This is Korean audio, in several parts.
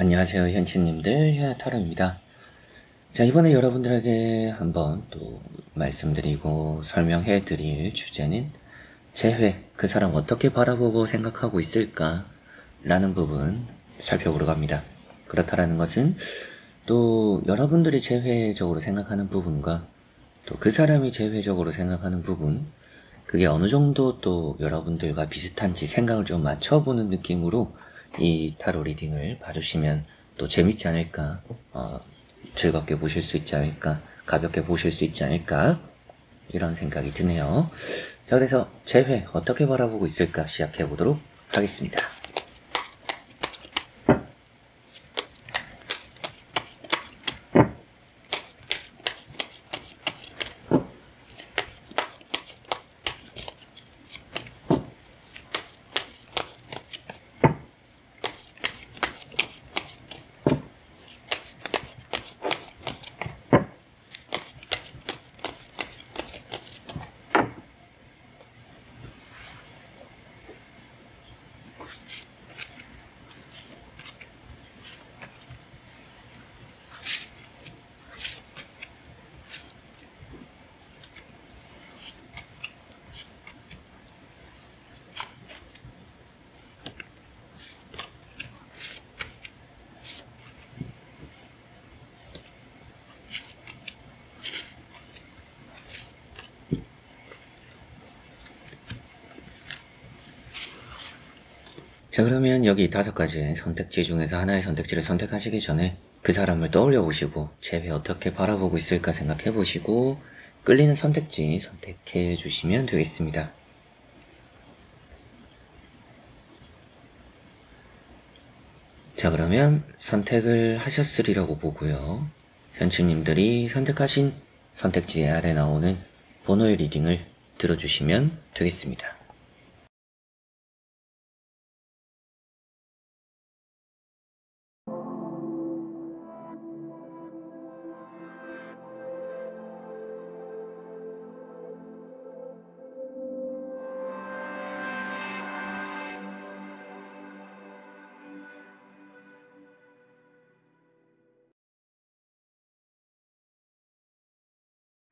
안녕하세요, 현치님들, 현타로입니다. 자, 이번에 여러분들에게 한번 또 말씀드리고 설명해 드릴 주제는 재회, 그 사람 어떻게 바라보고 생각하고 있을까? 라는 부분 살펴보러 갑니다. 그렇다라는 것은 또 여러분들이 재회적으로 생각하는 부분과 또 그 사람이 재회적으로 생각하는 부분, 그게 어느 정도 또 여러분들과 비슷한지 생각을 좀 맞춰보는 느낌으로 이 타로 리딩을 봐주시면 또 재밌지 않을까, 즐겁게 보실 수 있지 않을까, 가볍게 보실 수 있지 않을까, 이런 생각이 드네요. 자, 그래서 재회 어떻게 바라보고 있을까 시작해 보도록 하겠습니다. 자, 그러면 여기 5가지의 선택지 중에서 하나의 선택지를 선택하시기 전에 그 사람을 떠올려 보시고 재회 어떻게 바라보고 있을까 생각해 보시고 끌리는 선택지 선택해 주시면 되겠습니다. 자, 그러면 선택을 하셨으리라고 보고요. 현치님들이 선택하신 선택지 아래 나오는 번호의 리딩을 들어주시면 되겠습니다.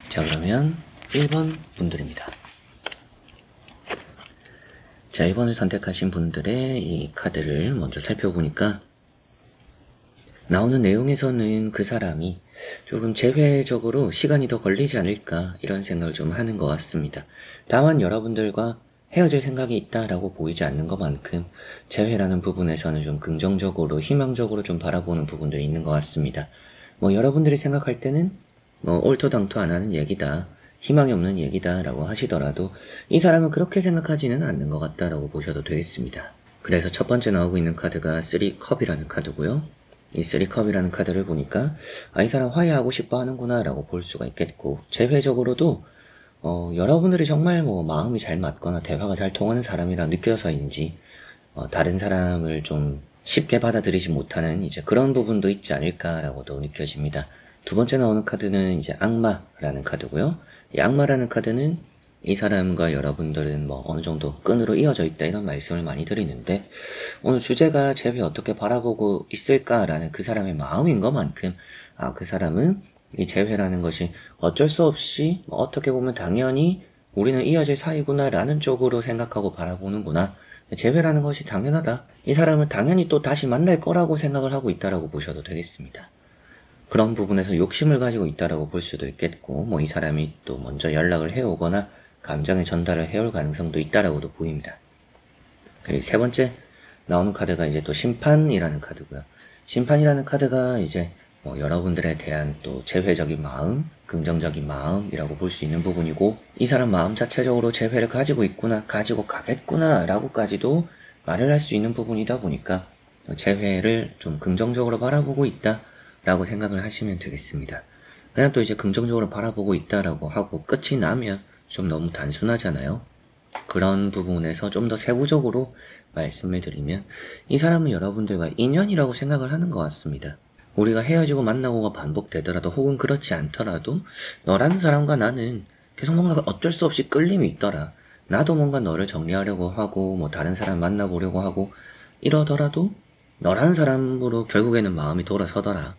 자, 그러면 1번 분들입니다. 자, 1번을 선택하신 분들의 이 카드를 먼저 살펴보니까 나오는 내용에서는 그 사람이 조금 재회적으로 시간이 더 걸리지 않을까 이런 생각을 좀 하는 것 같습니다. 다만 여러분들과 헤어질 생각이 있다라고 보이지 않는 것만큼 재회라는 부분에서는 좀 긍정적으로 희망적으로 좀 바라보는 부분들이 있는 것 같습니다. 여러분들이 생각할 때는 옳토당토 안 하는 얘기다, 희망이 없는 얘기다 라고 하시더라도 이 사람은 그렇게 생각하지는 않는 것 같다라고 보셔도 되겠습니다. 그래서 첫 번째 나오고 있는 카드가 3컵이라는 카드고요. 이 3컵이라는 카드를 보니까 이 사람 화해하고 싶어 하는구나 라고 볼 수가 있겠고, 재회적으로도 여러분들이 정말 마음이 잘 맞거나 대화가 잘 통하는 사람이라 느껴서인지 다른 사람을 좀 쉽게 받아들이지 못하는 이제 그런 부분도 있지 않을까라고도 느껴집니다. 두 번째 나오는 카드는 이제 악마라는 카드고요. 이 악마라는 카드는 이 사람과 여러분들은 어느 정도 끈으로 이어져 있다 이런 말씀을 많이 드리는데, 오늘 주제가 재회 어떻게 바라보고 있을까라는 그 사람의 마음인 것만큼 그 사람은 이 재회라는 것이 어쩔 수 없이 어떻게 보면 당연히 우리는 이어질 사이구나 라는 쪽으로 생각하고 바라보는구나, 재회라는 것이 당연하다, 이 사람은 당연히 또 다시 만날 거라고 생각을 하고 있다라고 보셔도 되겠습니다. 그런 부분에서 욕심을 가지고 있다라고 볼 수도 있겠고, 이 사람이 또 먼저 연락을 해오거나 감정의 전달을 해올 가능성도 있다라고도 보입니다. 그리고 세 번째 나오는 카드가 이제 또 심판이라는 카드고요. 심판이라는 카드가 이제 여러분들에 대한 또 재회적인 마음, 긍정적인 마음이라고 볼 수 있는 부분이고, 이 사람 마음 자체적으로 재회를 가지고 있구나, 가지고 가겠구나 라고까지도 말을 할 수 있는 부분이다 보니까 재회를 좀 긍정적으로 바라보고 있다 라고 생각을 하시면 되겠습니다. 그냥 또 이제 긍정적으로 바라보고 있다라고 하고 끝이 나면 좀 너무 단순하잖아요. 그런 부분에서 좀 더 세부적으로 말씀을 드리면 이 사람은 여러분들과 인연이라고 생각을 하는 것 같습니다. 우리가 헤어지고 만나고가 반복되더라도 혹은 그렇지 않더라도 너라는 사람과 나는 계속 뭔가 어쩔 수 없이 끌림이 있더라. 나도 뭔가 너를 정리하려고 하고 다른 사람 만나보려고 하고 이러더라도 너라는 사람으로 결국에는 마음이 돌아서더라.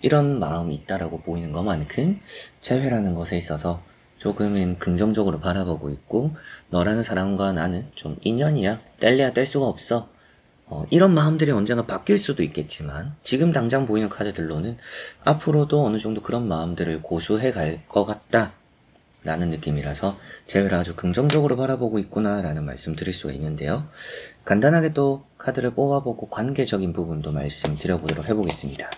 이런 마음이 있다라고 보이는 것만큼 재회라는 것에 있어서 조금은 긍정적으로 바라보고 있고, 너라는 사람과 나는 좀 인연이야. 뗄래야 뗄 수가 없어. 이런 마음들이 언젠가 바뀔 수도 있겠지만, 지금 당장 보이는 카드들로는 앞으로도 어느 정도 그런 마음들을 고수해 갈 것 같다 라는 느낌이라서 재회를 아주 긍정적으로 바라보고 있구나 라는 말씀 드릴 수가 있는데요. 간단하게 또 카드를 뽑아보고 관계적인 부분도 말씀드려보도록 해보겠습니다.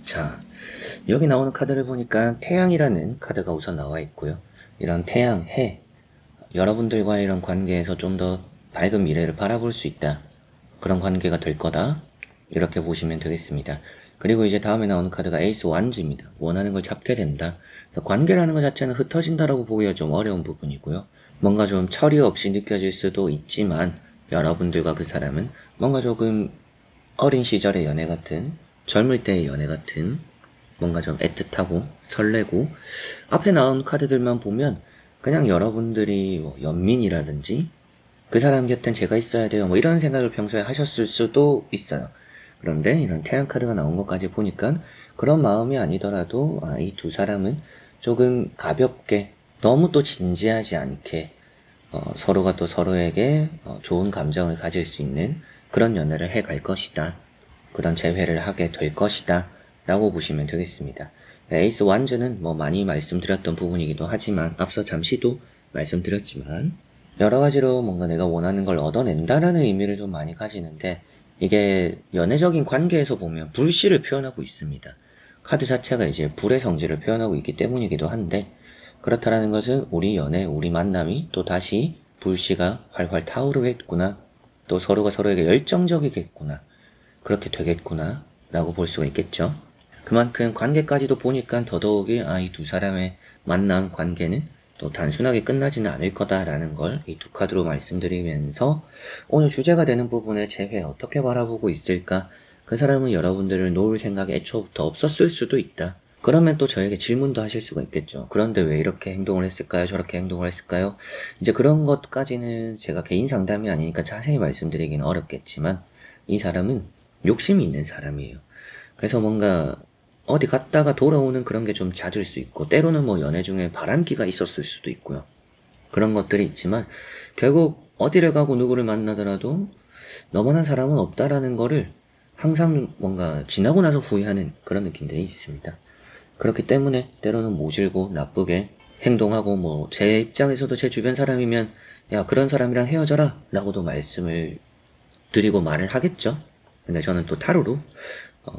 자, 여기 나오는 카드를 보니까 태양이라는 카드가 우선 나와 있고요. 이런 태양, 해, 여러분들과의 이런 관계에서 좀 더 밝은 미래를 바라볼 수 있다. 그런 관계가 될 거다. 이렇게 보시면 되겠습니다. 그리고 이제 다음에 나오는 카드가 에이스 완즈입니다. 원하는 걸 잡게 된다. 관계라는 것 자체는 흩어진다라고 보기가 좀 어려운 부분이고요. 뭔가 좀 처리 없이 느껴질 수도 있지만, 여러분들과 그 사람은 뭔가 조금 어린 시절의 연애 같은, 젊을 때의 연애 같은, 뭔가 좀 애틋하고 설레고, 앞에 나온 카드들만 보면 그냥 여러분들이 뭐 연민이라든지 그 사람 곁엔 제가 있어야 돼요, 뭐 이런 생각을 평소에 하셨을 수도 있어요. 그런데 이런 태양 카드가 나온 것까지 보니까 그런 마음이 아니더라도 이 두 사람은 조금 가볍게, 너무 또 진지하지 않게 서로가 또 서로에게 좋은 감정을 가질 수 있는 그런 연애를 해갈 것이다. 그런 재회를 하게 될 것이다 라고 보시면 되겠습니다. 에이스 완즈는 뭐 많이 말씀드렸던 부분이기도 하지만, 앞서 잠시도 말씀드렸지만, 여러가지로 뭔가 내가 원하는 걸 얻어낸다라는 의미를 좀 많이 가지는데, 이게 연애적인 관계에서 보면 불씨를 표현하고 있습니다. 카드 자체가 이제 불의 성질을 표현하고 있기 때문이기도 한데, 그렇다라는 것은 우리 연애, 우리 만남이 또 다시 불씨가 활활 타오르겠구나, 또 서로가 서로에게 열정적이겠구나, 그렇게 되겠구나 라고 볼 수가 있겠죠. 그만큼 관계까지도 보니까 더더욱이 이 두 사람의 만남 관계는 또 단순하게 끝나지는 않을 거다라는 걸 이 두 카드로 말씀드리면서, 오늘 주제가 되는 부분의 재회 어떻게 바라보고 있을까? 그 사람은 여러분들을 놓을 생각이 애초부터 없었을 수도 있다. 그러면 또 저에게 질문도 하실 수가 있겠죠. 그런데 왜 이렇게 행동을 했을까요? 저렇게 행동을 했을까요? 이제 그런 것까지는 제가 개인 상담이 아니니까 자세히 말씀드리기는 어렵겠지만, 이 사람은 욕심이 있는 사람이에요. 그래서 뭔가 어디 갔다가 돌아오는 그런 게 좀 잦을 수 있고, 때로는 뭐 연애 중에 바람기가 있었을 수도 있고요. 그런 것들이 있지만, 결국 어디를 가고 누구를 만나더라도 너만한 사람은 없다라는 거를 항상 뭔가 지나고 나서 후회하는 그런 느낌들이 있습니다. 그렇기 때문에 때로는 모질고 나쁘게 행동하고, 뭐 제 입장에서도 제 주변 사람이면 야, 그런 사람이랑 헤어져라 라고도 말씀을 드리고 말을 하겠죠. 근데 저는 또 타로로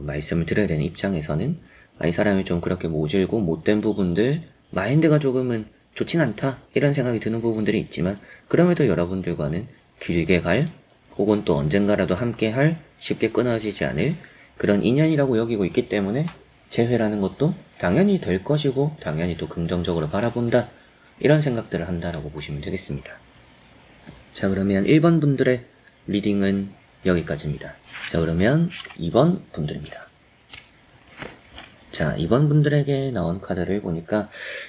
말씀을 드려야 되는 입장에서는 이 사람이 좀 그렇게 모질고 못된 부분들, 마인드가 조금은 좋진 않다 이런 생각이 드는 부분들이 있지만, 그럼에도 여러분들과는 길게 갈, 혹은 또 언젠가라도 함께 할, 쉽게 끊어지지 않을 그런 인연이라고 여기고 있기 때문에 재회라는 것도 당연히 될 것이고, 당연히 또 긍정적으로 바라본다, 이런 생각들을 한다라고 보시면 되겠습니다. 자, 그러면 1번 분들의 리딩은 여기까지입니다. 자, 그러면 2번 분들입니다. 자, 2번 분들에게 나온 카드를 보니까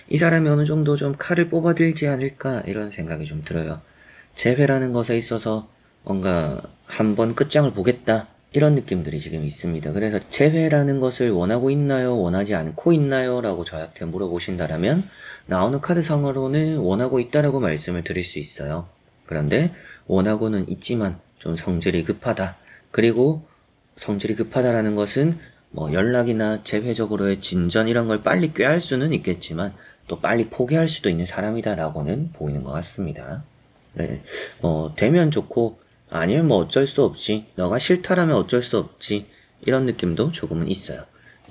이 사람이 어느 정도 좀 칼을 뽑아들지 않을까 이런 생각이 좀 들어요. 재회라는 것에 있어서 뭔가 한번 끝장을 보겠다 이런 느낌들이 지금 있습니다. 그래서 재회라는 것을 원하고 있나요? 원하지 않고 있나요? 라고 저한테 물어보신다라면, 나오는 카드상으로는 원하고 있다라고 말씀을 드릴 수 있어요. 그런데 원하고는 있지만 좀 성질이 급하다. 그리고 성질이 급하다라는 것은 뭐 연락이나 재회적으로의 진전 이런 걸 빨리 꾀할 수는 있겠지만, 또 빨리 포기할 수도 있는 사람이다라고는 보이는 것 같습니다. 네, 되면 좋고 아니면 뭐 어쩔 수 없지, 너가 싫다라면 어쩔 수 없지, 이런 느낌도 조금은 있어요.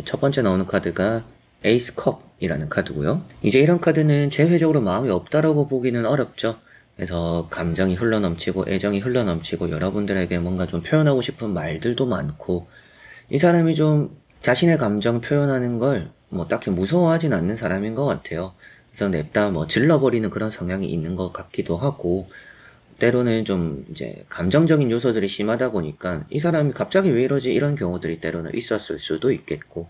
첫 번째 나오는 카드가 에이스 컵이라는 카드고요. 이제 이런 카드는 재회적으로 마음이 없다라고 보기는 어렵죠. 그래서 감정이 흘러넘치고 애정이 흘러넘치고 여러분들에게 뭔가 좀 표현하고 싶은 말들도 많고, 이 사람이 좀 자신의 감정 표현하는 걸 뭐 딱히 무서워하진 않는 사람인 것 같아요. 그래서 냅다 뭐 질러버리는 그런 성향이 있는 것 같기도 하고, 때로는 좀 이제 감정적인 요소들이 심하다 보니까 이 사람이 갑자기 왜 이러지 이런 경우들이 때로는 있었을 수도 있겠고,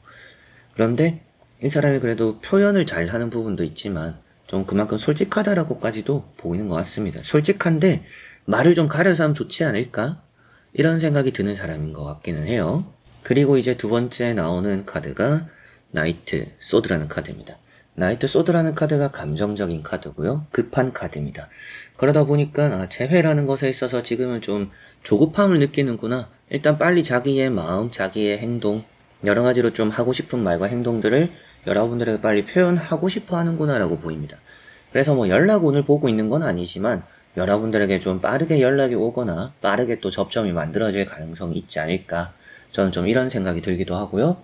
그런데 이 사람이 그래도 표현을 잘 하는 부분도 있지만 좀 그만큼 솔직하다라고까지도 보이는 것 같습니다. 솔직한데 말을 좀 가려서 하면 좋지 않을까? 이런 생각이 드는 사람인 것 같기는 해요. 그리고 이제 두 번째 나오는 카드가 나이트 소드라는 카드입니다. 나이트 소드라는 카드가 감정적인 카드고요. 급한 카드입니다. 그러다 보니까 재회라는 것에 있어서 지금은 좀 조급함을 느끼는구나. 일단 빨리 자기의 마음, 자기의 행동, 여러 가지로 좀 하고 싶은 말과 행동들을 여러분들에게 빨리 표현하고 싶어 하는구나 라고 보입니다. 그래서 뭐 연락 오늘 보고 있는 건 아니지만 여러분들에게 좀 빠르게 연락이 오거나 빠르게 또 접점이 만들어질 가능성이 있지 않을까. 저는 좀 이런 생각이 들기도 하고요.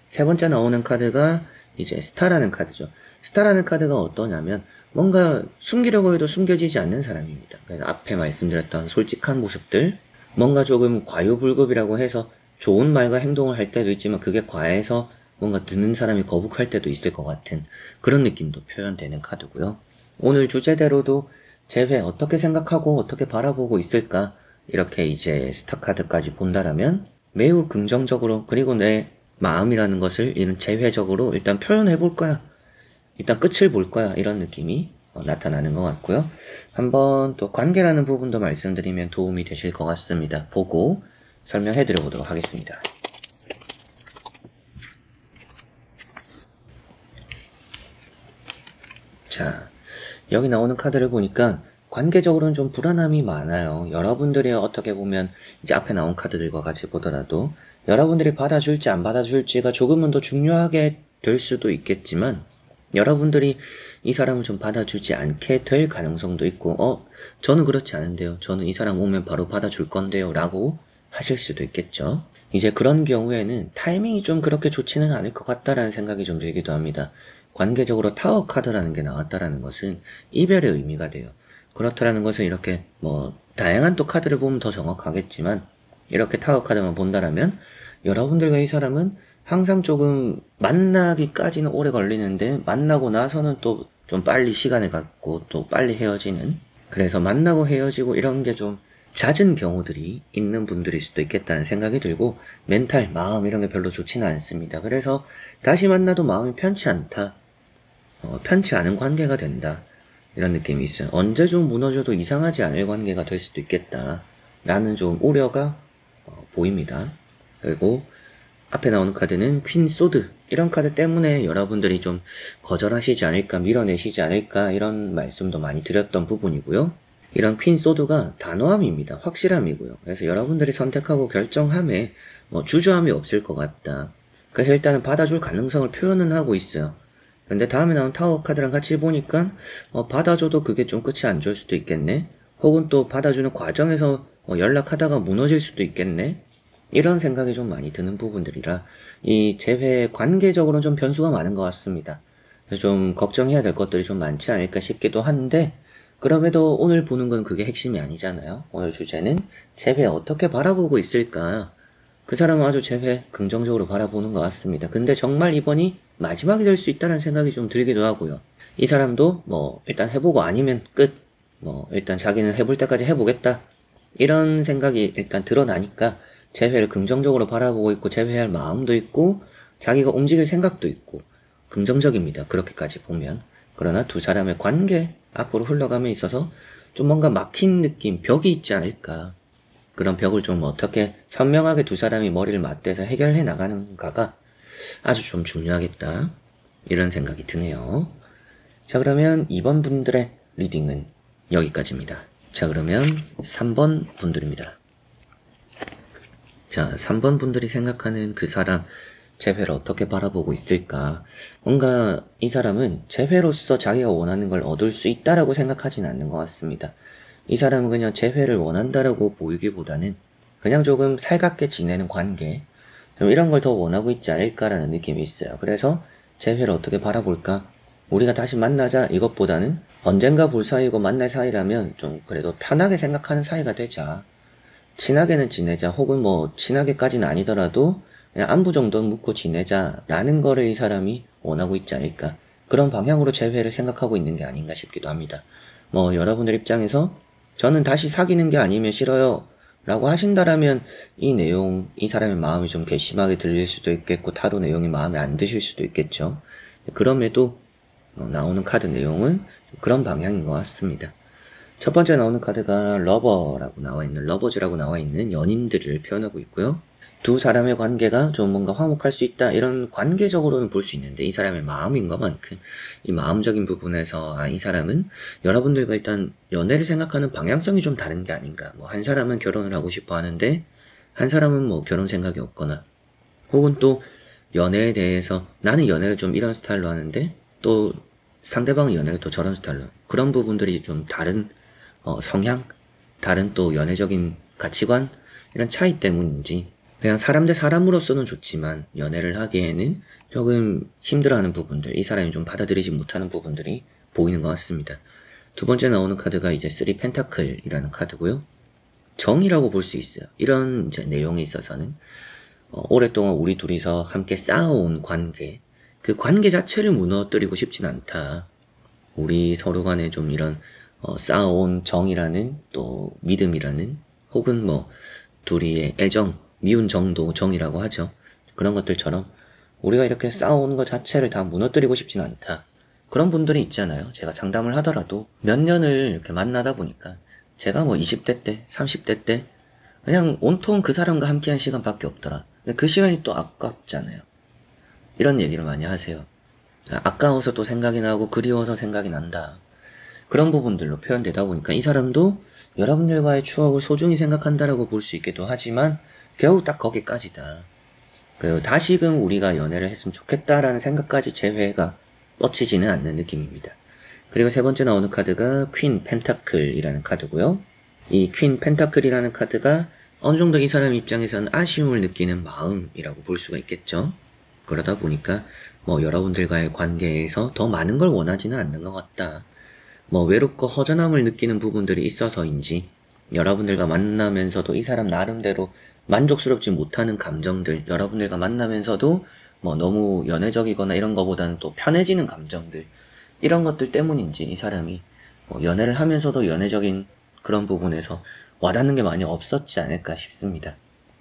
세 번째 나오는 카드가 이제 스타라는 카드죠. 스타라는 카드가 어떠냐면 뭔가 숨기려고 해도 숨겨지지 않는 사람입니다. 그래서 앞에 말씀드렸던 솔직한 모습들, 뭔가 조금 과유불급이라고 해서 좋은 말과 행동을 할 때도 있지만 그게 과해서 뭔가 듣는 사람이 거북할 때도 있을 것 같은 그런 느낌도 표현되는 카드고요. 오늘 주제대로도 재회 어떻게 생각하고 어떻게 바라보고 있을까, 이렇게 이제 스타 카드까지 본다라면 매우 긍정적으로, 그리고 내 마음이라는 것을 이런 재회적으로 일단 표현해 볼 거야, 일단 끝을 볼 거야, 이런 느낌이 나타나는 것 같고요. 한번 또 관계라는 부분도 말씀드리면 도움이 되실 것 같습니다. 보고 설명해 드려보도록 하겠습니다. 자, 여기 나오는 카드를 보니까 관계적으로는 좀 불안함이 많아요. 여러분들이 어떻게 보면 이제 앞에 나온 카드들과 같이 보더라도 여러분들이 받아줄지 안 받아줄지가 조금은 더 중요하게 될 수도 있겠지만 여러분들이 이 사람을 좀 받아주지 않게 될 가능성도 있고 저는 그렇지 않은데요, 저는 이 사람 오면 바로 받아줄 건데요 라고 하실 수도 있겠죠. 이제 그런 경우에는 타이밍이 좀 그렇게 좋지는 않을 것 같다라는 생각이 좀 들기도 합니다. 관계적으로 타워 카드라는 게 나왔다라는 것은 이별의 의미가 돼요. 그렇다라는 것은 이렇게 다양한 또 카드를 보면 더 정확하겠지만 이렇게 타워 카드만 본다라면 여러분들과 이 사람은 항상 조금 만나기까지는 오래 걸리는데 만나고 나서는 또 좀 빨리 시간을 갖고 또 빨리 헤어지는, 그래서 만나고 헤어지고 이런 게 좀 잦은 경우들이 있는 분들일 수도 있겠다는 생각이 들고 멘탈, 마음 이런 게 별로 좋지는 않습니다. 그래서 다시 만나도 마음이 편치 않다, 편치 않은 관계가 된다, 이런 느낌이 있어요. 언제 좀 무너져도 이상하지 않을 관계가 될 수도 있겠다 라는 좀 우려가 보입니다. 그리고 앞에 나오는 카드는 퀸 소드, 이런 카드 때문에 여러분들이 좀 거절하시지 않을까, 밀어내시지 않을까, 이런 말씀도 많이 드렸던 부분이고요. 이런 퀸 소드가 단호함입니다. 확실함이고요. 그래서 여러분들이 선택하고 결정함에 주저함이 없을 것 같다. 그래서 일단은 받아줄 가능성을 표현은 하고 있어요. 근데 다음에 나온 타워 카드랑 같이 보니까 받아줘도 그게 좀 끝이 안 좋을 수도 있겠네, 혹은 또 받아주는 과정에서 연락하다가 무너질 수도 있겠네, 이런 생각이 좀 많이 드는 부분들이라 이 재회 관계적으로는 좀 변수가 많은 것 같습니다. 그래서 좀 걱정해야 될 것들이 좀 많지 않을까 싶기도 한데, 그럼에도 오늘 보는 건 그게 핵심이 아니잖아요. 오늘 주제는 재회 어떻게 바라보고 있을까. 그 사람은 아주 재회 긍정적으로 바라보는 것 같습니다. 근데 정말 이번이 마지막이 될 수 있다는 생각이 좀 들기도 하고요. 이 사람도 일단 해보고 아니면 끝, 일단 자기는 해볼 때까지 해보겠다, 이런 생각이 일단 드러나니까 재회를 긍정적으로 바라보고 있고 재회할 마음도 있고 자기가 움직일 생각도 있고 긍정적입니다. 그렇게까지 보면. 그러나 두 사람의 관계 앞으로 흘러감에 있어서 좀 뭔가 막힌 느낌, 벽이 있지 않을까. 그런 벽을 좀 어떻게 현명하게 두 사람이 머리를 맞대서 해결해 나가는가가 아주 좀 중요하겠다, 이런 생각이 드네요. 자, 그러면 2번 분들의 리딩은 여기까지입니다. 자, 그러면 3번 분들입니다. 자, 3번 분들이 생각하는 그 사람, 재회를 어떻게 바라보고 있을까? 뭔가 이 사람은 재회로서 자기가 원하는 걸 얻을 수 있다라고 생각하지는 않는 것 같습니다. 이 사람은 그냥 재회를 원한다라고 보이기보다는 그냥 조금 살갑게 지내는 관계, 좀 이런 걸 더 원하고 있지 않을까라는 느낌이 있어요. 그래서 재회를 어떻게 바라볼까? 우리가 다시 만나자, 이것보다는 언젠가 볼 사이고 만날 사이라면 좀 그래도 편하게 생각하는 사이가 되자. 친하게는 지내자, 혹은 친하게까지는 아니더라도 그냥 안부 정도는 묻고 지내자라는 거를 이 사람이 원하고 있지 않을까. 그런 방향으로 재회를 생각하고 있는 게 아닌가 싶기도 합니다. 여러분들 입장에서 저는 다시 사귀는 게 아니면 싫어요 라고 하신다라면 이 내용, 이 사람의 마음이 좀 괘씸하게 들릴 수도 있겠고 타로 내용이 마음에 안 드실 수도 있겠죠. 그럼에도 나오는 카드 내용은 그런 방향인 것 같습니다. 첫 번째 나오는 카드가 러버즈라고 나와 있는 연인들을 표현하고 있고요. 두 사람의 관계가 좀 뭔가 화목할 수 있다, 이런 관계적으로는 볼 수 있는데, 이 사람의 마음인 것만큼 이 마음적인 부분에서 이 사람은 여러분들과 일단 연애를 생각하는 방향성이 좀 다른 게 아닌가. 뭐 한 사람은 결혼을 하고 싶어 하는데 한 사람은 뭐 결혼 생각이 없거나, 혹은 또 연애에 대해서 나는 연애를 좀 이런 스타일로 하는데 또 상대방은 연애를 또 저런 스타일로, 그런 부분들이 좀 다른 성향, 다른 또 연애적인 가치관, 이런 차이 때문인지 그냥 사람 대 사람으로서는 좋지만 연애를 하기에는 조금 힘들어하는 부분들, 이 사람이 좀 받아들이지 못하는 부분들이 보이는 것 같습니다. 두 번째 나오는 카드가 이제 3 펜타클이라는 카드고요. 정이라고 볼 수 있어요. 이런 이제 내용에 있어서는 오랫동안 우리 둘이서 함께 쌓아온 관계, 그 관계 자체를 무너뜨리고 싶진 않다. 우리 서로 간에 좀 이런 쌓아온 정이라는, 또 믿음이라는, 혹은 뭐 둘이의 애정, 미운 정도 정이라고 하죠. 그런 것들처럼 우리가 이렇게 쌓아온 것 자체를 다 무너뜨리고 싶진 않다. 그런 분들이 있잖아요. 제가 상담을 하더라도 몇 년을 이렇게 만나다 보니까 제가 뭐 20대 때, 30대 때 그냥 온통 그 사람과 함께한 시간밖에 없더라. 그 시간이 또 아깝잖아요. 이런 얘기를 많이 하세요. 아까워서 또 생각이 나고 그리워서 생각이 난다. 그런 부분들로 표현되다 보니까 이 사람도 여러분들과의 추억을 소중히 생각한다라고 볼 수 있기도 하지만 겨우 딱 거기까지다. 다시금 우리가 연애를 했으면 좋겠다라는 생각까지 제외가 뻗치지는 않는 느낌입니다. 그리고 세 번째 나오는 카드가 퀸 펜타클이라는 카드고요. 이 퀸 펜타클이라는 카드가 어느 정도 이 사람 입장에서는 아쉬움을 느끼는 마음이라고 볼 수가 있겠죠. 그러다 보니까 뭐 여러분들과의 관계에서 더 많은 걸 원하지는 않는 것 같다. 뭐 외롭고 허전함을 느끼는 부분들이 있어서인지 여러분들과 만나면서도 이 사람 나름대로 만족스럽지 못하는 감정들, 여러분들과 만나면서도 뭐 너무 연애적이거나 이런 거보다는 또 편해지는 감정들, 이런 것들 때문인지 이 사람이 연애를 하면서도 연애적인 그런 부분에서 와닿는 게 많이 없었지 않을까 싶습니다.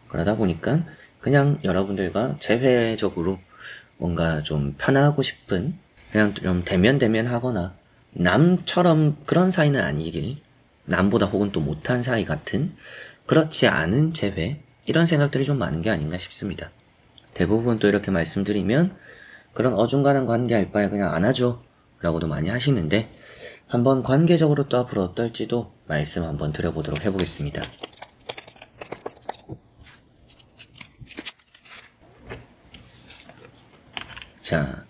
그러다 보니까 그냥 여러분들과 재회적으로 뭔가 좀 편하고 싶은, 그냥 좀 대면 하거나 남처럼 그런 사이는 아니길, 남보다 혹은 또 못한 사이 같은, 그렇지 않은 재회, 이런 생각들이 좀 많은 게 아닌가 싶습니다. 대부분 또 이렇게 말씀드리면 그런 어중간한 관계 할 바에 그냥 안 하죠 라고도 많이 하시는데, 한번 관계적으로 또 앞으로 어떨지도 말씀 한번 드려보도록 해보겠습니다. 자,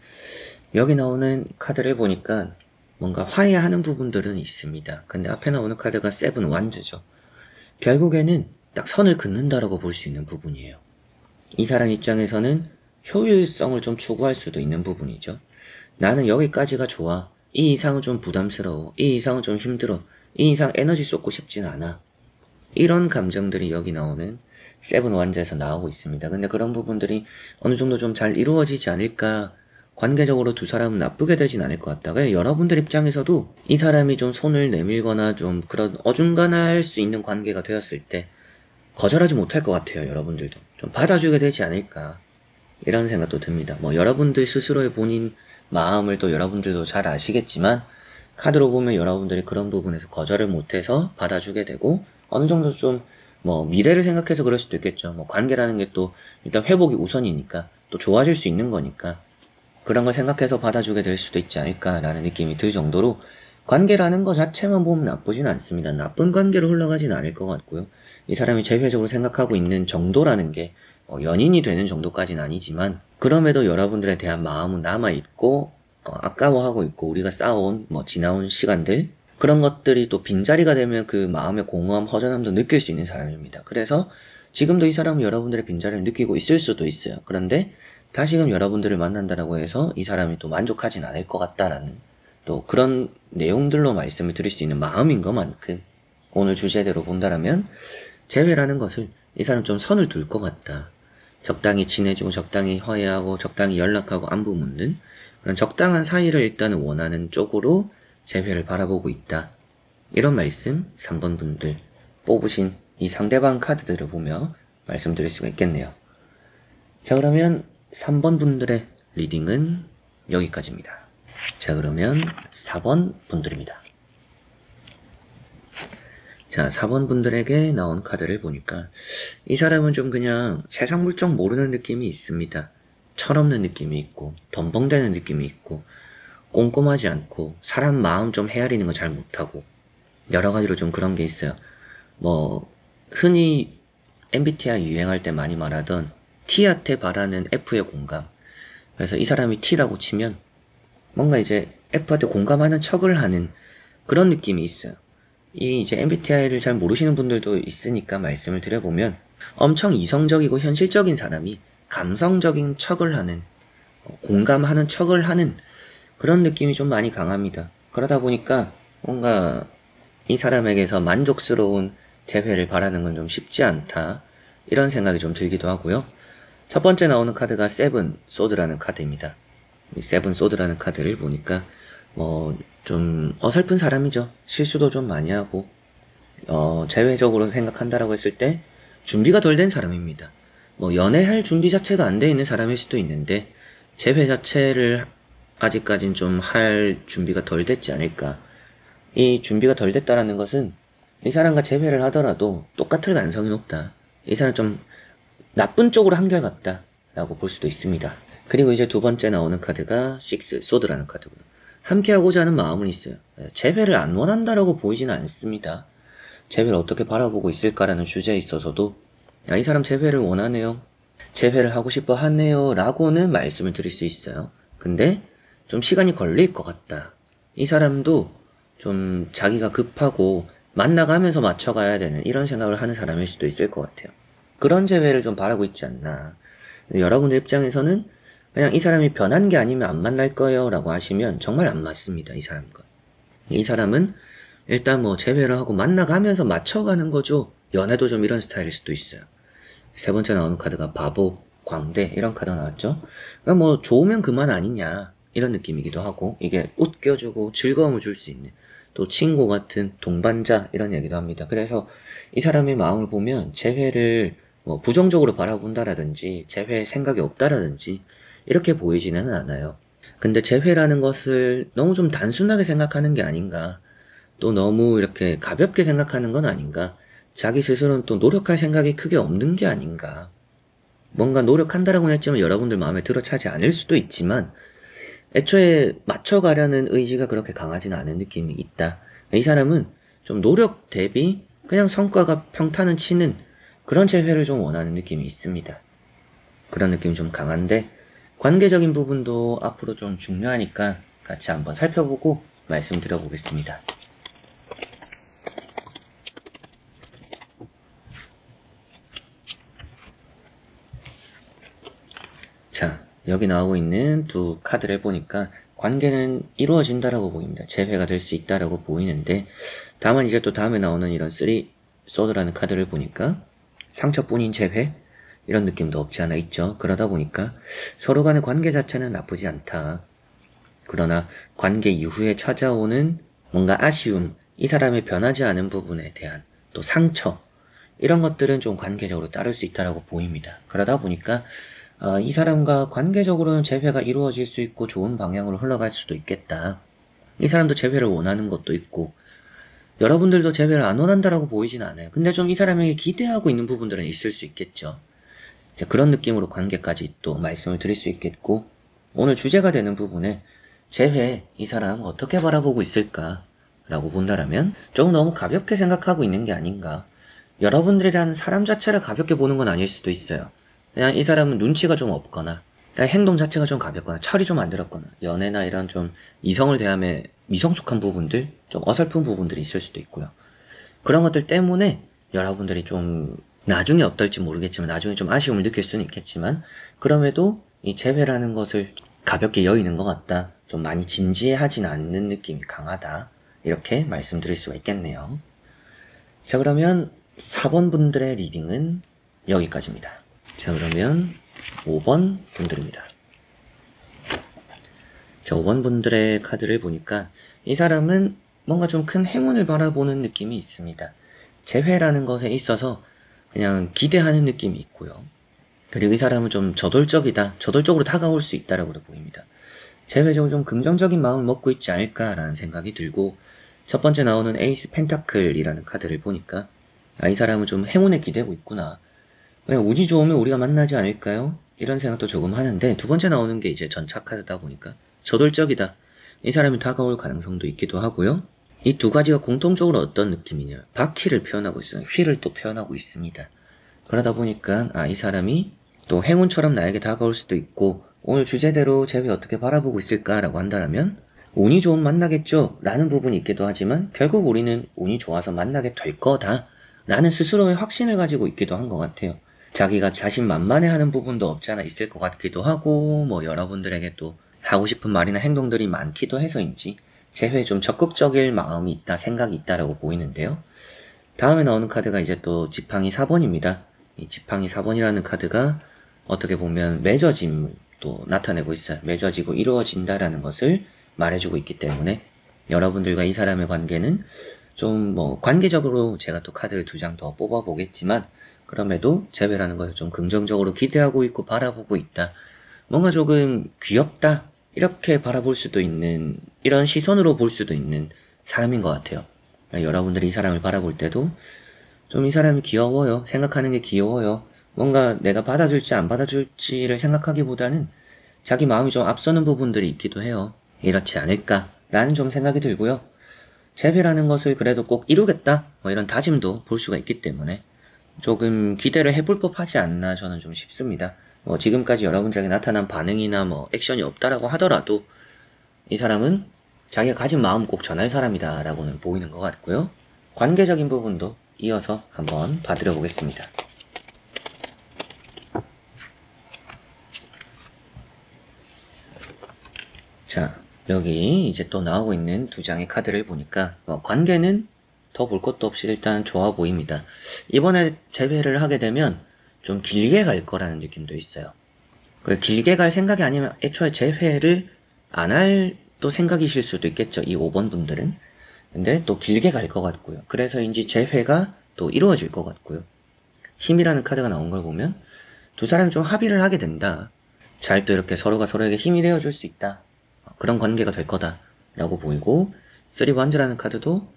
여기 나오는 카드를 보니까 뭔가 화해하는 부분들은 있습니다. 근데 앞에 나오는 카드가 7 완즈죠. 결국에는 딱 선을 긋는다라고 볼 수 있는 부분이에요. 이 사람 입장에서는 효율성을 좀 추구할 수도 있는 부분이죠. 나는 여기까지가 좋아. 이 이상은 좀 부담스러워. 이 이상은 좀 힘들어. 이 이상 에너지 쏟고 싶진 않아. 이런 감정들이 여기 나오는 7 완즈에서 나오고 있습니다. 근데 그런 부분들이 어느 정도 좀 잘 이루어지지 않을까, 관계적으로 두 사람은 나쁘게 되진 않을 것 같다. 그냥 여러분들 입장에서도 이 사람이 좀 손을 내밀거나 좀 그런 어중간할 수 있는 관계가 되었을 때 거절하지 못할 것 같아요. 여러분들도 좀 받아주게 되지 않을까, 이런 생각도 듭니다. 뭐 여러분들 스스로의 본인 마음을 또 여러분들도 잘 아시겠지만, 카드로 보면 여러분들이 그런 부분에서 거절을 못해서 받아주게 되고, 어느 정도 좀 뭐 미래를 생각해서 그럴 수도 있겠죠. 뭐 관계라는 게 또 일단 회복이 우선이니까, 또 좋아질 수 있는 거니까 그런 걸 생각해서 받아주게 될 수도 있지 않을까라는 느낌이 들 정도로, 관계라는 거 자체만 보면 나쁘진 않습니다. 나쁜 관계로 흘러가진 않을 것 같고요. 이 사람이 제회적으로 생각하고 있는 정도라는 게 연인이 되는 정도까지는 아니지만, 그럼에도 여러분들에 대한 마음은 남아있고 아까워하고 있고, 우리가 쌓아온 지나온 시간들, 그런 것들이 또 빈자리가 되면 그 마음의 공허함, 허전함도 느낄 수 있는 사람입니다. 그래서 지금도 이 사람은 여러분들의 빈자리를 느끼고 있을 수도 있어요. 그런데 다시금 여러분들을 만난다라고 해서 이 사람이 또 만족하진 않을 것 같다라는, 또 그런 내용들로 말씀을 드릴 수 있는 마음인 것만큼, 오늘 주제대로 본다라면 재회라는 것을 이 사람 좀 선을 둘 것 같다. 적당히 친해지고 적당히 화해하고 적당히 연락하고 안부 묻는 그런 적당한 사이를 일단은 원하는 쪽으로 재회를 바라보고 있다. 이런 말씀 3번 분들 뽑으신 이 상대방 카드들을 보며 말씀드릴 수가 있겠네요. 자, 그러면 3번 분들의 리딩은 여기까지입니다. 자, 그러면 4번 분들입니다. 자, 4번 분들에게 나온 카드를 보니까 이 사람은 좀 그냥 세상 물정 모르는 느낌이 있습니다. 철없는 느낌이 있고 덤벙대는 느낌이 있고 꼼꼼하지 않고 사람 마음 좀 헤아리는 거 잘 못하고 여러 가지로 좀 그런 게 있어요. 뭐 흔히 MBTI 유행할 때 많이 말하던 T한테 바라는 F의 공감. 그래서 이 사람이 T라고 치면 뭔가 이제 F한테 공감하는 척을 하는 그런 느낌이 있어요. 이 이제 MBTI를 잘 모르시는 분들도 있으니까 말씀을 드려보면 엄청 이성적이고 현실적인 사람이 감성적인 척을 하는, 공감하는 척을 하는 그런 느낌이 좀 많이 강합니다. 그러다 보니까 뭔가 이 사람에게서 만족스러운 재회를 바라는 건 좀 쉽지 않다, 이런 생각이 좀 들기도 하고요. 첫 번째 나오는 카드가 세븐 소드라는 카드입니다. 이 세븐 소드라는 카드를 보니까 좀 어설픈 사람이죠. 실수도 좀 많이 하고 재회적으로 생각한다라고 했을 때 준비가 덜 된 사람입니다. 연애할 준비 자체도 안 돼 있는 사람일 수도 있는데 재회 자체를 아직까진 좀 할 준비가 덜 됐지 않을까. 이 준비가 덜 됐다라는 것은 이 사람과 재회를 하더라도 똑같을 가능성이 높다. 이 사람 좀 나쁜 쪽으로 한결같다 라고 볼 수도 있습니다. 그리고 이제 두 번째 나오는 카드가 식스 소드라는 카드고요. 함께하고자 하는 마음은 있어요. 재회를 안 원한다라고 보이지는 않습니다. 재회를 어떻게 바라보고 있을까라는 주제에 있어서도 이 사람 재회를 원하네요, 재회를 하고 싶어 하네요 라고는 말씀을 드릴 수 있어요. 근데 좀 시간이 걸릴 것 같다. 이 사람도 좀 자기가 급하고 만나가면서 맞춰가야 되는 이런 생각을 하는 사람일 수도 있을 것 같아요. 그런 재회를 좀 바라고 있지 않나. 여러분들 입장에서는 그냥 이 사람이 변한 게 아니면 안 만날 거예요 라고 하시면 정말 안 맞습니다. 이 사람과. 이 사람은 일단 재회를 하고 만나가면서 맞춰가는 거죠. 연애도 좀 이런 스타일일 수도 있어요. 세 번째 나오는 카드가 바보, 광대 이런 카드가 나왔죠. 그러니까 좋으면 그만 아니냐 이런 느낌이기도 하고, 이게 웃겨주고 즐거움을 줄 수 있는 또 친구 같은 동반자 이런 얘기도 합니다. 그래서 이 사람의 마음을 보면 재회를 부정적으로 바라본다라든지 재회 생각이 없다라든지 이렇게 보이지는 않아요. 근데 재회라는 것을 너무 좀 단순하게 생각하는 게 아닌가, 또 너무 이렇게 가볍게 생각하는 건 아닌가, 자기 스스로는 또 노력할 생각이 크게 없는 게 아닌가. 뭔가 노력한다라고는 했지만 여러분들 마음에 들어차지 않을 수도 있지만 애초에 맞춰가려는 의지가 그렇게 강하진 않은 느낌이 있다. 이 사람은 좀 노력 대비 그냥 성과가 평탄은 치는 그런 재회를 좀 원하는 느낌이 있습니다. 그런 느낌이 좀 강한데 관계적인 부분도 앞으로 좀 중요하니까 같이 한번 살펴보고 말씀드려보겠습니다. 자, 여기 나오고 있는 두 카드를 보니까 관계는 이루어진다라고 보입니다. 재회가 될 수 있다라고 보이는데, 다만 이제 또 다음에 나오는 이런 3 소드라는 카드를 보니까 상처뿐인 재회? 이런 느낌도 없지 않아 있죠. 그러다 보니까 서로 간의 관계 자체는 나쁘지 않다. 그러나 관계 이후에 찾아오는 뭔가 아쉬움, 이 사람의 변하지 않은 부분에 대한 또 상처, 이런 것들은 좀 관계적으로 따를 수 있다라고 보입니다. 그러다 보니까 이 사람과 관계적으로는 재회가 이루어질 수 있고 좋은 방향으로 흘러갈 수도 있겠다. 이 사람도 재회를 원하는 것도 있고 여러분들도 재회를 안 원한다라고 보이진 않아요. 근데 좀 이 사람에게 기대하고 있는 부분들은 있을 수 있겠죠. 그런 느낌으로 관계까지 또 말씀을 드릴 수 있겠고, 오늘 주제가 되는 부분에 재회, 이 사람 어떻게 바라보고 있을까 라고 본다라면 조금 너무 가볍게 생각하고 있는 게 아닌가. 여러분들이라는 사람 자체를 가볍게 보는 건 아닐 수도 있어요. 그냥 이 사람은 눈치가 좀 없거나 행동 자체가 좀 가볍거나 철이 좀 안 들었거나 연애나 이런 좀 이성을 대함에 미성숙한 부분들, 좀 어설픈 부분들이 있을 수도 있고요. 그런 것들 때문에 여러분들이 좀 나중에 어떨지 모르겠지만 나중에 좀 아쉬움을 느낄 수는 있겠지만 그럼에도 이 재회라는 것을 가볍게 여기는 것 같다, 좀 많이 진지해하진 않는 느낌이 강하다, 이렇게 말씀드릴 수가 있겠네요. 자, 그러면 4번 분들의 리딩은 여기까지입니다. 자, 그러면 5번 분들입니다. 자, 5번 분들의 카드를 보니까 이 사람은 뭔가 좀 큰 행운을 바라보는 느낌이 있습니다. 재회라는 것에 있어서 그냥 기대하는 느낌이 있고요. 그리고 이 사람은 좀 저돌적으로 다가올 수 있다라고 보입니다. 제외적으로 좀 긍정적인 마음을 먹고 있지 않을까라는 생각이 들고, 첫 번째 나오는 에이스 펜타클이라는 카드를 보니까 이 사람은 좀 행운에 기대고 있구나. 그냥 운이 좋으면 우리가 만나지 않을까요? 이런 생각도 조금 하는데, 두 번째 나오는 게 이제 전차 카드다 보니까 저돌적이다. 이 사람이 다가올 가능성도 있기도 하고요. 이 두 가지가 공통적으로 어떤 느낌이냐, 바퀴를 표현하고 있어요. 휠을 또 표현하고 있습니다. 그러다 보니까 이 사람이 또 행운처럼 나에게 다가올 수도 있고, 오늘 주제대로 제외 어떻게 바라보고 있을까라고 한다면 운이 좋으면 만나겠죠 라는 부분이 있기도 하지만, 결국 우리는 운이 좋아서 만나게 될 거다 라는 스스로의 확신을 가지고 있기도 한 것 같아요. 자기가 자신만만해하는 부분도 없지 않아 있을 것 같기도 하고, 뭐 여러분들에게 또 하고 싶은 말이나 행동들이 많기도 해서인지 제회에 좀 적극적일 마음이 있다, 생각이 있다라고 보이는데요. 다음에 나오는 카드가 이제 또 지팡이 4번입니다. 이 지팡이 4번이라는 카드가 어떻게 보면 맺어짐을 또 나타내고 있어요. 맺어지고 이루어진다라는 것을 말해주고 있기 때문에 여러분들과 이 사람의 관계는 좀 뭐 관계적으로 제가 또 카드를 2장 더 뽑아보겠지만, 그럼에도 재회라는 것을 좀 긍정적으로 기대하고 있고 바라보고 있다. 뭔가 조금 귀엽다, 이렇게 바라볼 수도 있는, 이런 시선으로 볼 수도 있는 사람인 것 같아요. 여러분들이 이 사람을 바라볼 때도 좀 이 사람이 귀여워요. 생각하는 게 귀여워요. 뭔가 내가 받아줄지 안 받아줄지를 생각하기보다는 자기 마음이 좀 앞서는 부분들이 있기도 해요. 이렇지 않을까라는 좀 생각이 들고요. 재회라는 것을 그래도 꼭 이루겠다, 뭐 이런 다짐도 볼 수가 있기 때문에 조금 기대를 해볼 법하지 않나 저는 좀 싶습니다. 뭐 지금까지 여러분들에게 나타난 반응이나 뭐 액션이 없다라고 하더라도 이 사람은 자기가 가진 마음 꼭 전할 사람이다 라고는 보이는 것 같고요. 관계적인 부분도 이어서 한번 봐드려 보겠습니다. 자, 여기 이제 또 나오고 있는 2장의 카드를 보니까 관계는 더 볼 것도 없이 일단 좋아 보입니다. 이번에 재회를 하게 되면 좀 길게 갈 거라는 느낌도 있어요. 길게 갈 생각이 아니면 애초에 재회를 안 할 또 생각이실 수도 있겠죠, 이 5번 분들은. 근데 또 길게 갈 것 같고요. 그래서인지 재회가 또 이루어질 것 같고요. 힘이라는 카드가 나온 걸 보면 두 사람이 좀 합의를 하게 된다. 잘 또 이렇게 서로가 서로에게 힘이 되어줄 수 있다. 그런 관계가 될 거다 라고 보이고, 3원즈라는 카드도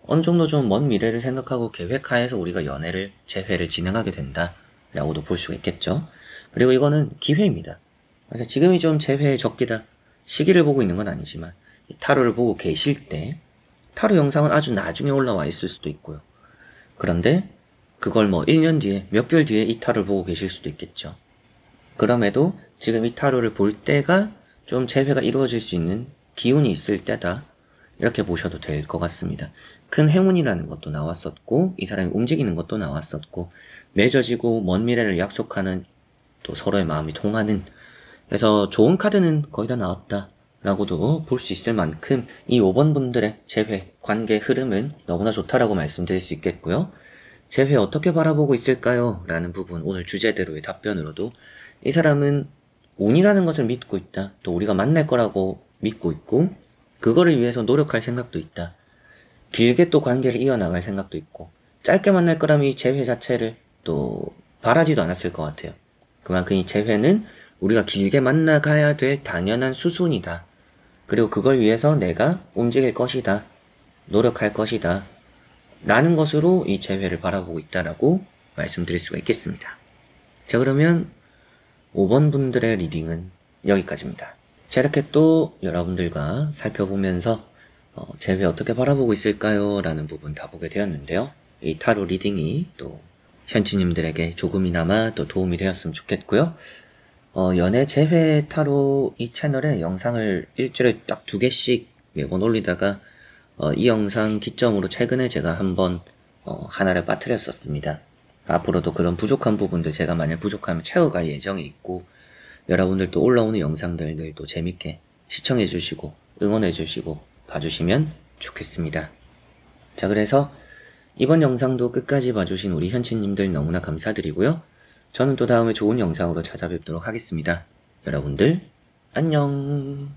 어느 정도 좀 먼 미래를 생각하고 계획하에서 우리가 연애를, 재회를 진행하게 된다 라고도 볼 수가 있겠죠. 그리고 이거는 기회입니다. 그래서 지금이 좀 재회의 적기다, 시기를 보고 있는 건 아니지만, 이 타로를 보고 계실 때 타로 영상은 아주 나중에 올라와 있을 수도 있고요. 그런데 그걸 뭐 1년 뒤에, 몇 개월 뒤에 이 타로를 보고 계실 수도 있겠죠. 그럼에도 지금 이 타로를 볼 때가 좀 재회가 이루어질 수 있는 기운이 있을 때다, 이렇게 보셔도 될 것 같습니다. 큰 행운이라는 것도 나왔었고, 이 사람이 움직이는 것도 나왔었고, 맺어지고 먼 미래를 약속하는, 또 서로의 마음이 통하는, 그래서 좋은 카드는 거의 다 나왔다 라고도 볼 수 있을 만큼 이 5번 분들의 재회, 관계 흐름은 너무나 좋다라고 말씀드릴 수 있겠고요. 재회 어떻게 바라보고 있을까요? 라는 부분, 오늘 주제대로의 답변으로도 이 사람은 운이라는 것을 믿고 있다. 또 우리가 만날 거라고 믿고 있고, 그거를 위해서 노력할 생각도 있다. 길게 또 관계를 이어나갈 생각도 있고, 짧게 만날 거라면 이 재회 자체를 또 바라지도 않았을 것 같아요. 그만큼 이 재회는 우리가 길게 만나가야 될 당연한 수순이다. 그리고 그걸 위해서 내가 움직일 것이다. 노력할 것이다. 라는 것으로 이 재회를 바라보고 있다라고 말씀드릴 수가 있겠습니다. 자, 그러면 5번 분들의 리딩은 여기까지입니다. 자, 이렇게 또 여러분들과 살펴보면서 재회 어떻게 바라보고 있을까요? 라는 부분 다 보게 되었는데요. 이 타로 리딩이 또 현지님들에게 조금이나마 또 도움이 되었으면 좋겠고요. 연애 재회 타로 이 채널에 영상을 일주일에 딱 2개씩 매번 올리다가 이 영상 기점으로 최근에 제가 한번 하나를 빠뜨렸었습니다. 앞으로도 그런 부족한 부분들 제가 만약 부족하면 채워갈 예정이 있고, 여러분들도 올라오는 영상들을 또 재밌게 시청해주시고 응원해주시고 봐주시면 좋겠습니다. 자, 그래서 이번 영상도 끝까지 봐주신 우리 현치님들 너무나 감사드리고요. 저는 또 다음에 좋은 영상으로 찾아뵙도록 하겠습니다. 여러분들 안녕.